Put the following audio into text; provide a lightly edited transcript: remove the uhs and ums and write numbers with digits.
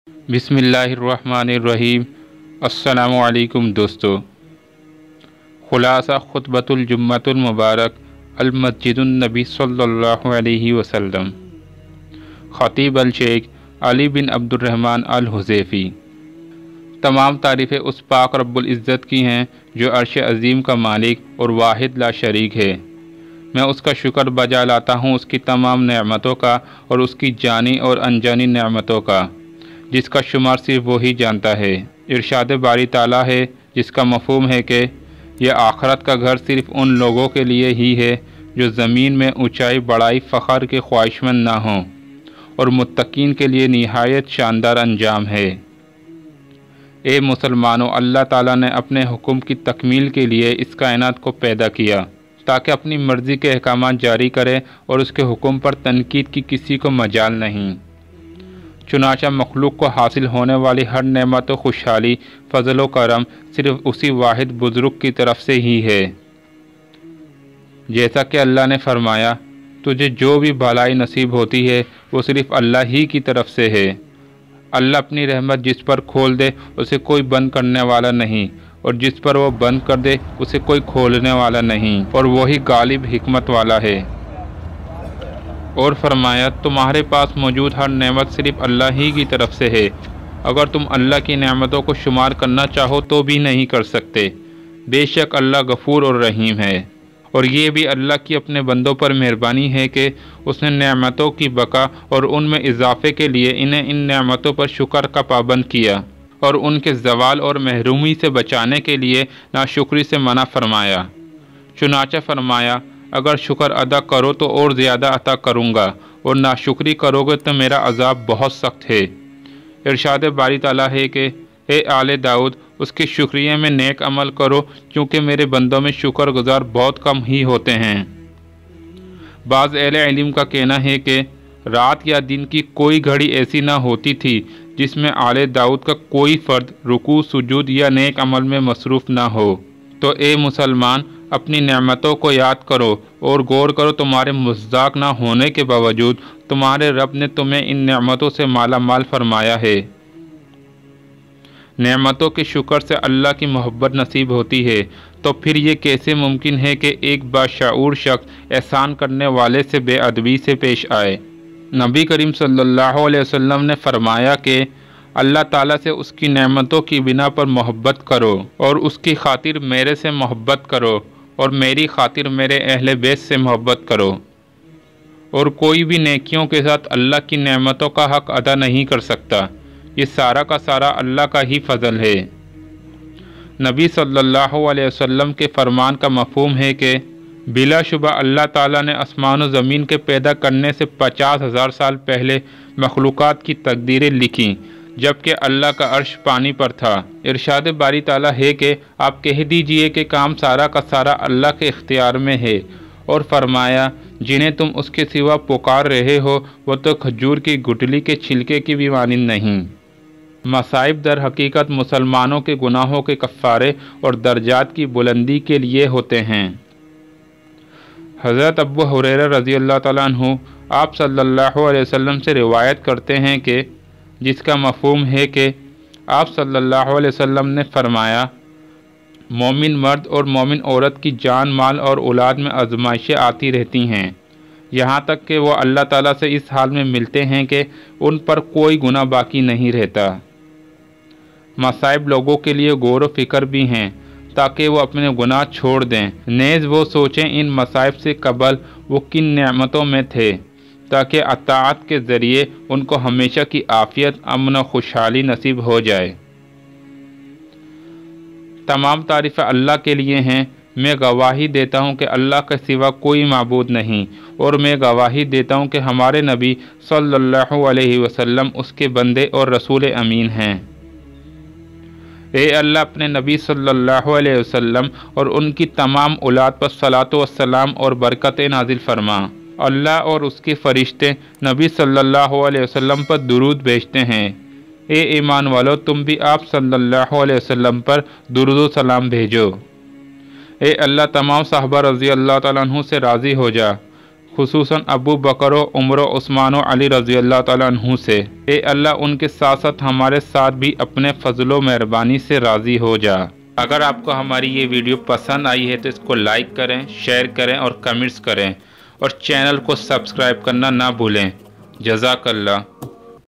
بسم اللہ الرحمن الرحیم۔ السلام علیکم دوستو۔ خلاصہ خطبۃ الجمعۃ المبارک المسجد النبی صلی اللہ علیہ وسلم، خطیب الشیخ علی بن عبد الرحمن الحذیفی۔ تمام تعریفیں اس پاک رب العزت کی ہیں جو عرش عظیم کا مالک اور واحد لا شریک ہے۔ میں اس کا شکر بجا لاتا ہوں، اس کی تمام نعمتوں کا اور اس کی جانی اور انجانی نعمتوں کا، جس کا شمار صرف وہی جانتا ہے۔ ارشاد باری تعالیٰ ہے جس کا مفہوم ہے کہ یہ آخرت کا گھر صرف ان لوگوں کے لیے ہی ہے جو زمین میں اونچائی بڑائی فخر کے خواہشمند نہ ہوں، اور متقین کے لیے نہایت شاندار انجام ہے۔ اے مسلمانوں، اللہ تعالیٰ نے اپنے حکم کی تکمیل کے لیے اس کائنات کو پیدا کیا تاکہ اپنی مرضی کے احکامات جاری کرے اور اس کے حکم پر تنقید کی کسی کو مجال نہیں۔ چنانچہ مخلوق کو حاصل ہونے والی ہر نعمت و خوشحالی، فضل و کرم صرف اسی واحد بزرگ کی طرف سے ہی ہے۔ جیسا کہ اللہ نے فرمایا، تجھے جو بھی بھلائی نصیب ہوتی ہے وہ صرف اللہ ہی کی طرف سے ہے۔ اللہ اپنی رحمت جس پر کھول دے اسے کوئی بند کرنے والا نہیں، اور جس پر وہ بند کر دے اسے کوئی کھولنے والا نہیں، اور وہی غالب حکمت والا ہے۔ اور فرمایا، تمہارے پاس موجود ہر نعمت صرف اللہ ہی کی طرف سے ہے، اگر تم اللہ کی نعمتوں کو شمار کرنا چاہو تو بھی نہیں کر سکتے۔ بے شک اللہ غفور اور رحیم ہے۔ اور یہ بھی اللہ کی اپنے بندوں پر مہربانی ہے کہ اس نے نعمتوں کی بقا اور ان میں اضافے کے لیے انہیں ان نعمتوں پر شکر کا پابند کیا، اور ان کے زوال اور محرومی سے بچانے کے لیے ناشکری سے منع فرمایا۔ چنانچہ فرمایا، اگر شکر ادا کرو تو اور زیادہ عطا کروں گا، اور ناشکری کرو گے تو میرا عذاب بہت سخت ہے۔ ارشاد باری تعالیٰ ہے کہ اے آل داؤد، اس کے شکریہ میں نیک عمل کرو، کیونکہ میرے بندوں میں شکر گزار بہت کم ہی ہوتے ہیں۔ بعض اہل علم کا کہنا ہے کہ رات یا دن کی کوئی گھڑی ایسی نہ ہوتی تھی جس میں آل داؤد کا کوئی فرد رکوع، سجود یا نیک عمل میں مصروف نہ ہو۔ تو اے مسلمان، اپنی نعمتوں کو یاد کرو اور غور کرو، تمہارے مصداق نہ ہونے کے باوجود تمہارے رب نے تمہیں ان نعمتوں سے مالا مال فرمایا ہے۔ نعمتوں کے شکر سے اللہ کی محبت نصیب ہوتی ہے، تو پھر یہ کیسے ممکن ہے کہ ایک باشعور شخص احسان کرنے والے سے بے ادبی سے پیش آئے؟ نبی کریم صلی اللہ علیہ وسلم نے فرمایا کہ اللہ تعالیٰ سے اس کی نعمتوں کی بنا پر محبت کرو، اور اس کی خاطر میرے سے محبت کرو، اور میری خاطر میرے اہل بیت سے محبت کرو۔ اور کوئی بھی نیکیوں کے ساتھ اللہ کی نعمتوں کا حق ادا نہیں کر سکتا، یہ سارا کا سارا اللہ کا ہی فضل ہے۔ نبی صلی اللہ علیہ وسلم کے فرمان کا مفہوم ہے کہ بلا شبہ اللہ تعالیٰ نے آسمان و زمین کے پیدا کرنے سے 50,000 سال پہلے مخلوقات کی تقدیریں لکھیں، جبکہ اللہ کا عرش پانی پر تھا۔ ارشاد باری تعالیٰ ہے کہ آپ کہہ دیجئے کہ کام سارا کا سارا اللہ کے اختیار میں ہے، اور فرمایا، جنہیں تم اس کے سوا پکار رہے ہو وہ تو کھجور کی گٹلی کے چھلکے کی بھی مانند نہیں۔ مصائب در حقیقت مسلمانوں کے گناہوں کے کفارے اور درجات کی بلندی کے لیے ہوتے ہیں۔ حضرت ابو ہریرہ رضی اللہ تعالیٰ عنہ آپ صلی اللہ علیہ وسلم سے روایت کرتے ہیں کہ جس کا مفہوم ہے کہ آپ صلی اللہ علیہ وسلم نے فرمایا، مومن مرد اور مومن عورت کی جان، مال اور اولاد میں آزمائشیں آتی رہتی ہیں، یہاں تک کہ وہ اللہ تعالیٰ سے اس حال میں ملتے ہیں کہ ان پر کوئی گناہ باقی نہیں رہتا۔ مصائب لوگوں کے لیے غور و فکر بھی ہیں تاکہ وہ اپنے گناہ چھوڑ دیں، نیز وہ سوچیں ان مصائب سے قبل وہ کن نعمتوں میں تھے، تاکہ اطاعت کے ذریعے ان کو ہمیشہ کی عافیت، امن و خوشحالی نصیب ہو جائے۔ تمام تعریفیں اللہ کے لیے ہیں۔ میں گواہی دیتا ہوں کہ اللہ کے سوا کوئی معبود نہیں، اور میں گواہی دیتا ہوں کہ ہمارے نبی صلی اللہ علیہ وسلم اس کے بندے اور رسول امین ہیں۔ اے اللہ، اپنے نبی صلی اللہ علیہ وسلم اور ان کی تمام اولاد پر صلاۃ و السلام اور برکتیں نازل فرما۔ اللہ اور اس کے فرشتے نبی صلی اللہ علیہ وسلم پر درود بھیجتے ہیں۔ اے ایمان والو، تم بھی آپ صلی اللہ علیہ وسلم پر درود و سلام بھیجو۔ اے اللہ، تمام صحابہ رضی اللہ تعالیٰ عنہ سے راضی ہو جا، خصوصاً ابو بکر و عمر و عثمان و علی رضی اللہ تعالیٰ عنہ سے۔ اے اللہ ان کے ساتھ ساتھ ہمارے ساتھ بھی اپنے فضل و مہربانی سے راضی ہو جا۔ اگر آپ کو ہماری یہ ویڈیو پسند آئی ہے تو اس کو لائک کریں، شیئر کریں اور کمنٹس کریں، اور چینل کو سبسکرائب کرنا نہ بھولیں۔ جزاک اللہ۔